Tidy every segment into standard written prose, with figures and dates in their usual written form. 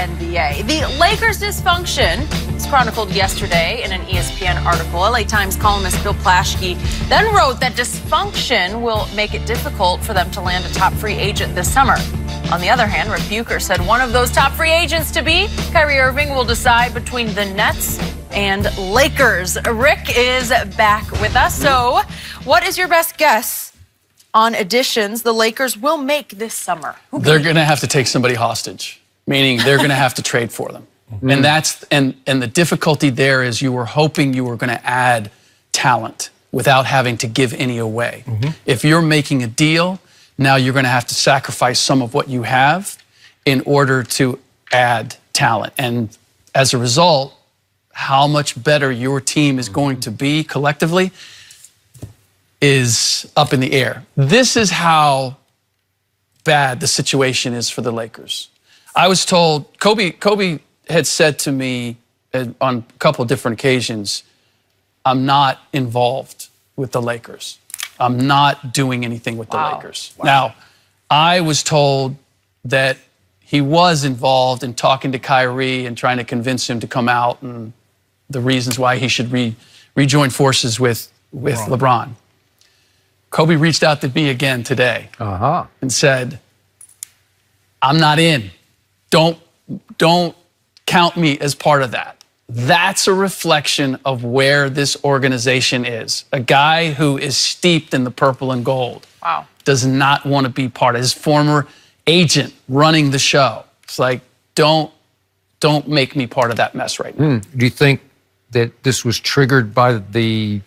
NBA. The Lakers' dysfunction was chronicled yesterday in an ESPN article. LA Times columnist Bill Plaschke then wrote that dysfunction will make it difficult for them to land a top free agent this summer. On the other hand, Ric Bucher said one of those top free agents to be Kyrie Irving will decide between the Nets and Lakers. Rick is back with us. So what is your best guess on additions the Lakers will make this summer? They're going to have to take somebody hostage, meaning they're going to have to trade for them. And that's and the difficulty there is you were hoping you were going to add talent without having to give any away. If you're making a deal, now you're going to have to sacrifice some of what you have in order to add talent. And as a result, how much better your team is going to be collectively is up in the air. This is how bad the situation is for the Lakers. I was told, Kobe had said to me on a couple of different occasions, I'm not involved with the Lakers. I'm not doing anything with the Lakers. Now, I was told that he was involved in talking to Kyrie and trying to convince him to come out and the reasons why he should rejoin forces with LeBron. Kobe reached out to me again today and said, I'm not in. Don't count me as part of that. That's a reflection of where this organization is. A guy who is steeped in the purple and gold does not want to be part of his former agent running the show. It's like, don't make me part of that mess right now. Do you think that this was triggered by the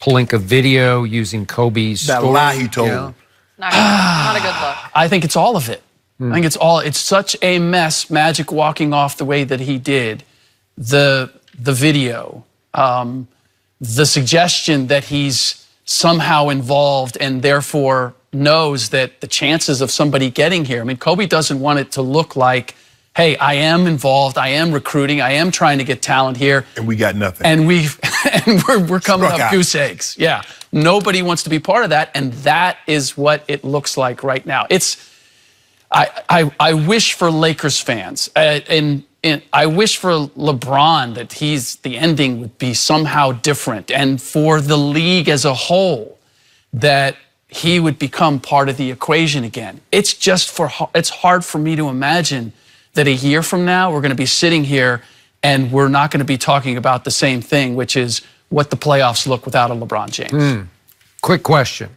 Pelinka video using Kobe's that story? lie he told? Not a good look. I think it's all of it. I think it's such a mess, Magic walking off the way that he did. The video, the suggestion that he's somehow involved and therefore knows that the chances of somebody getting here, I mean, Kobe doesn't want it to look like, hey, I am involved, I am recruiting, I am trying to get talent here. And we got nothing. And we're coming up goose eggs. Yeah, nobody wants to be part of that, and that is what it looks like right now. I wish for Lakers fans, and I wish for LeBron that the ending would be somehow different, and for the league as a whole that he would become part of the equation again. It's hard for me to imagine that a year from now we're going to be sitting here and we're not going to be talking about the same thing, which is what the playoffs look without a LeBron James. Quick question.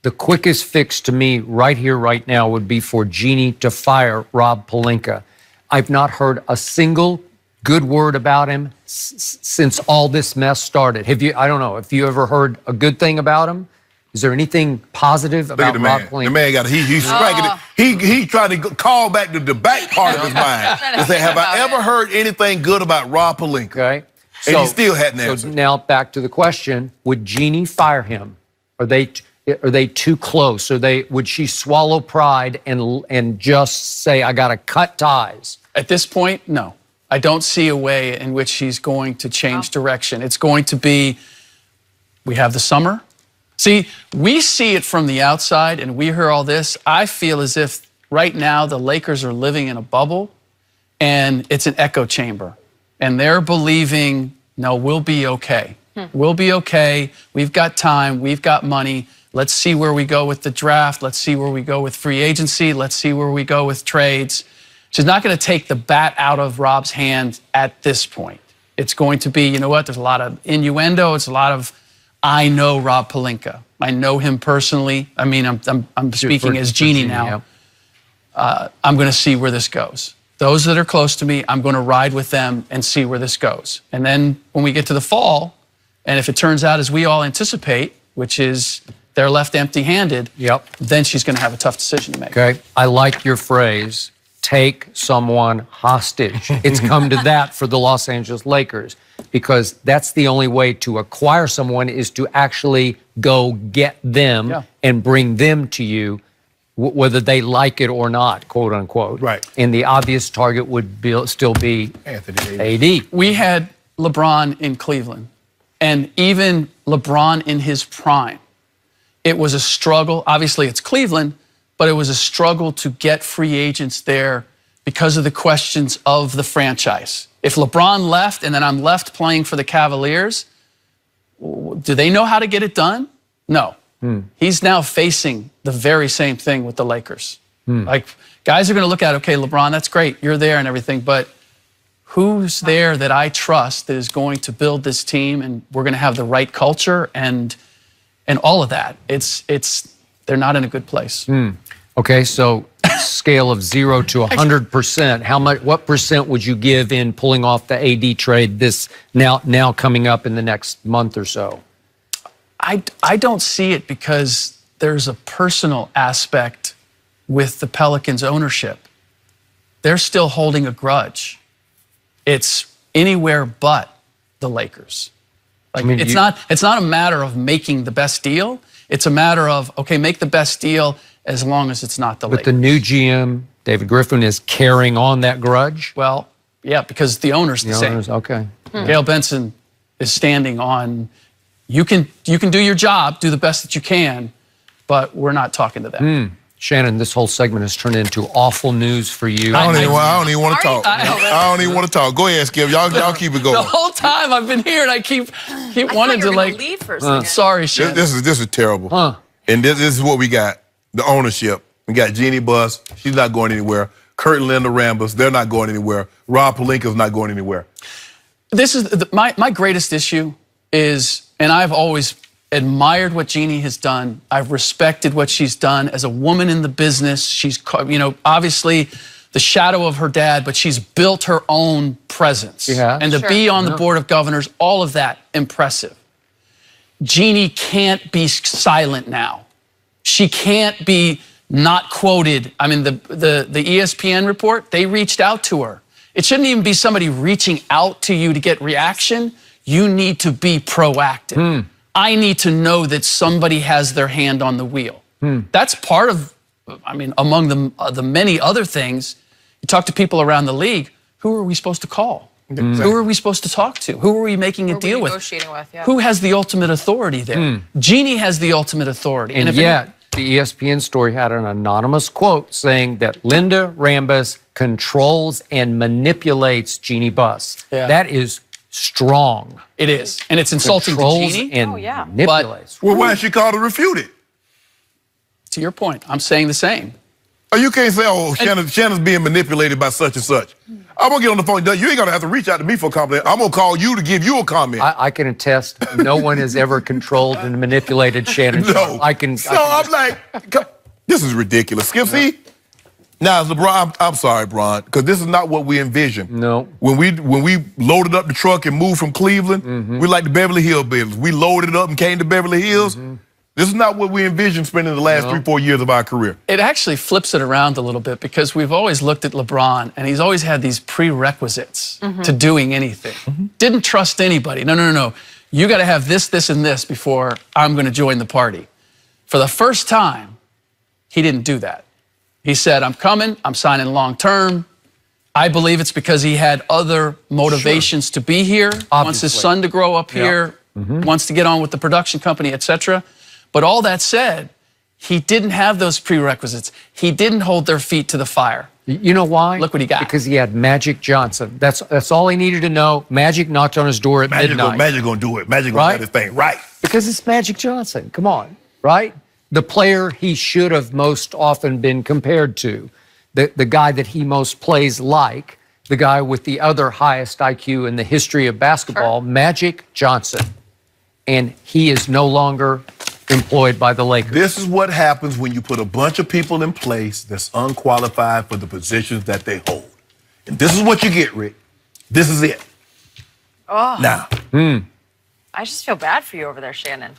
The quickest fix to me right here, right now would be for Jeannie to fire Rob Pelinka. I've not heard a single good word about him since all this mess started. I don't know, have you ever heard a good thing about him? Is there anything positive about Rob Pelinka? The man got he's striking it. He tried to call back the debate part of his mind and say, have I ever heard anything good about Rob Pelinka? Okay. And he still hadn't answered. So now back to the question, would Jeannie fire him? Are they too close? Would she swallow pride and just say, I got to cut ties? At this point, no. I don't see a way in which she's going to change direction. It's going to be, we have the summer. See, we see it from the outside and we hear all this. I feel as if right now the Lakers are living in a bubble and it's an echo chamber. And they're believing, no, we'll be okay. We'll be okay. We've got time. We've got money. Let's see where we go with the draft. Let's see where we go with free agency. Let's see where we go with trades. She's not going to take the bat out of Rob's hand at this point. It's going to be, you know what, there's a lot of innuendo. It's a lot of, I know Rob Pelinka. I know him personally. I mean, I'm speaking as Jeannie now. I'm going to see where this goes. Those that are close to me, I'm going to ride with them and see where this goes. And then when we get to the fall, and if it turns out as we all anticipate, which is they're left empty-handed, then she's going to have a tough decision to make. Okay. I like your phrase, take someone hostage. It's come to that for the Los Angeles Lakers, because that's the only way to acquire someone is to actually go get them and bring them to you, whether they like it or not, quote unquote. Right. And the obvious target would still be Anthony AD. We had LeBron in Cleveland, and even LeBron in his prime. It was a struggle. Obviously, it's Cleveland, but it was a struggle to get free agents there because of the questions of the franchise. If LeBron left and then I'm left playing for the Cavaliers, do they know how to get it done? No. He's now facing the very same thing with the Lakers. Like, guys are going to look at, okay, LeBron, that's great. You're there and everything, but who's there that I trust that is going to build this team and we're going to have the right culture and all of that? They're not in a good place. Okay, so scale of 0 to 100%, what percent would you give in pulling off the AD trade this now coming up in the next month or so? I don't see it because there's a personal aspect with the Pelicans ownership. They're still holding a grudge. It's anywhere but the Lakers. Like, it's not a matter of making the best deal. It's a matter of, okay, make the best deal as long as it's not the Lakers. But the new GM, David Griffin, is carrying on that grudge? Well, yeah, because the owner's the same. Okay. Gail Benson is standing on, you can do your job, do the best that you can, but we're not talking to them. Shannon, this whole segment has turned into awful news for you. I don't even want to talk. I don't even want to talk. Go ahead, Skip. Y'all keep it going. The whole time I've been here and I keep wanting to leave for a second. Sorry, Shannon. This is terrible. And this is what we got. The ownership. We got Jeannie Buss. She's not going anywhere. Kurt and Linda Rambus. They're not going anywhere. Rob Pelinka's not going anywhere. This is my greatest issue is, and I've always admired what Jeannie has done. I've respected what she's done as a woman in the business. She's, obviously the shadow of her dad, but she's built her own presence. And to be on the board of governors, all of that, impressive. Jeannie can't be silent now. She can't be not quoted. I mean, the ESPN report, they reached out to her. It shouldn't even be somebody reaching out to you to get reaction. You need to be proactive. I need to know that somebody has their hand on the wheel. That's part of, among the many other things, you talk to people around the league, who are we supposed to call? Exactly. Who are we supposed to talk to? Who are we making a deal with? Who has the ultimate authority there? Jeannie has the ultimate authority. And yet, the ESPN story had an anonymous quote saying that Linda Rambus controls and manipulates Jeannie Buss. That is strong. It is. And it's insulting to Jeannie. And manipulates. Well, why is she called to refute it? To your point, I'm saying the same. Oh, you can't say, oh, Shannon's being manipulated by such and such. I'm going to get on the phone. You ain't going to have to reach out to me for a compliment. I'm going to call you to give you a comment. I can attest no one has ever controlled and manipulated Shannon. No. I'm like, this is ridiculous. Skip, see? Now, LeBron, I'm sorry, Bron, because this is not what we envisioned. No. When we loaded up the truck and moved from Cleveland, we like the Beverly Hills Bills. We loaded it up and came to Beverly Hills. This is not what we envisioned spending the last 3-4 years of our career. It actually flips it around a little bit because we've always looked at LeBron and he's always had these prerequisites to doing anything. Didn't trust anybody. No. You got to have this, this, and this before I'm going to join the party. For the first time, he didn't do that. He said, I'm coming, I'm signing long term. I believe it's because he had other motivations to be here, wants his son to grow up here, wants to get on with the production company, etc. But all that said, he didn't have those prerequisites. He didn't hold their feet to the fire. You know why? Look what he got. Because he had Magic Johnson. That's all he needed to know. Magic knocked on his door at midnight. Magic gonna do it. Magic gonna get his thing right. Because it's Magic Johnson. Come on, right? The player he should have most often been compared to, the guy that he most plays like, the guy with the other highest IQ in the history of basketball, Magic Johnson. And he is no longer employed by the Lakers. This is what happens when you put a bunch of people in place that's unqualified for the positions that they hold. And this is what you get, Rick. This is it. Now. I just feel bad for you over there, Shannon.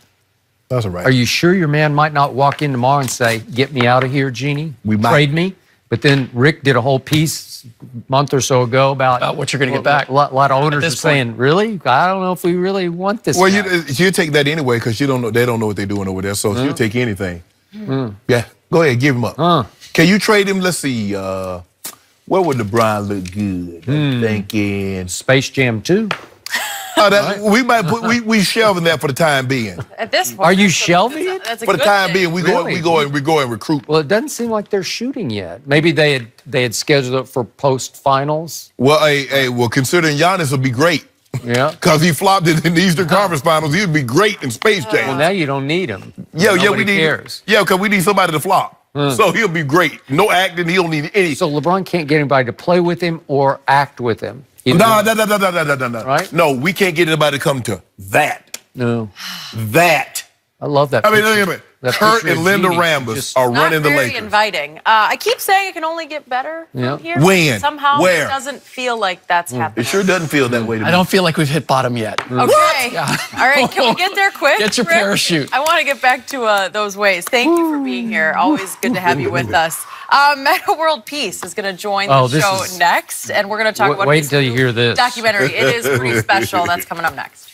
That's all right. Are you sure your man might not walk in tomorrow and say, get me out of here, Jeannie? We might. Trade me? But then Rick did a whole piece a month or so ago about what you're going to get back. A lot of owners are saying, really? I don't know if we really want this. Well, you take that anyway because they don't know what they're doing over there, so you'll take anything. Yeah, go ahead, give him up. Can you trade him? Let's see. Where would LeBron look good? I'm thinking Space Jam 2. We shelving that for the time being. At this point, Are you shelving it? That's a For the good time thing. being, we go and recruit. Well, it doesn't seem like they're shooting yet. Maybe they had scheduled it for post-finals. Well, well, considering Giannis would be great. Yeah. Because he flopped it in the Eastern Conference Finals. He would be great in Space Jam. Well, now you don't need him. We need. cares. Yeah, because we need somebody to flop. So he'll be great. No acting. He don't need any. So LeBron can't get anybody to play with him or act with him. No. Right? No, we can't get anybody to come to that. No. That. I love that. I mean, picture. look at me. That Kurt picture and of Linda Jeannie Rambis just- are Not running the very Lakers. inviting. I keep saying it can only get better Yeah. from here. When? Somehow Where? it doesn't feel like that's happening. It sure doesn't feel that way to me. I don't feel like we've hit bottom yet. Okay. All right. Can we get there quick? Get your Rick? parachute. I want to get back to those ways. Thank you for being here. Always good to have you with us. Meta World Peace is going to join the this show is- next, and we're going to talk about Wait his until you new hear this. documentary. It is pretty special. That's coming up next.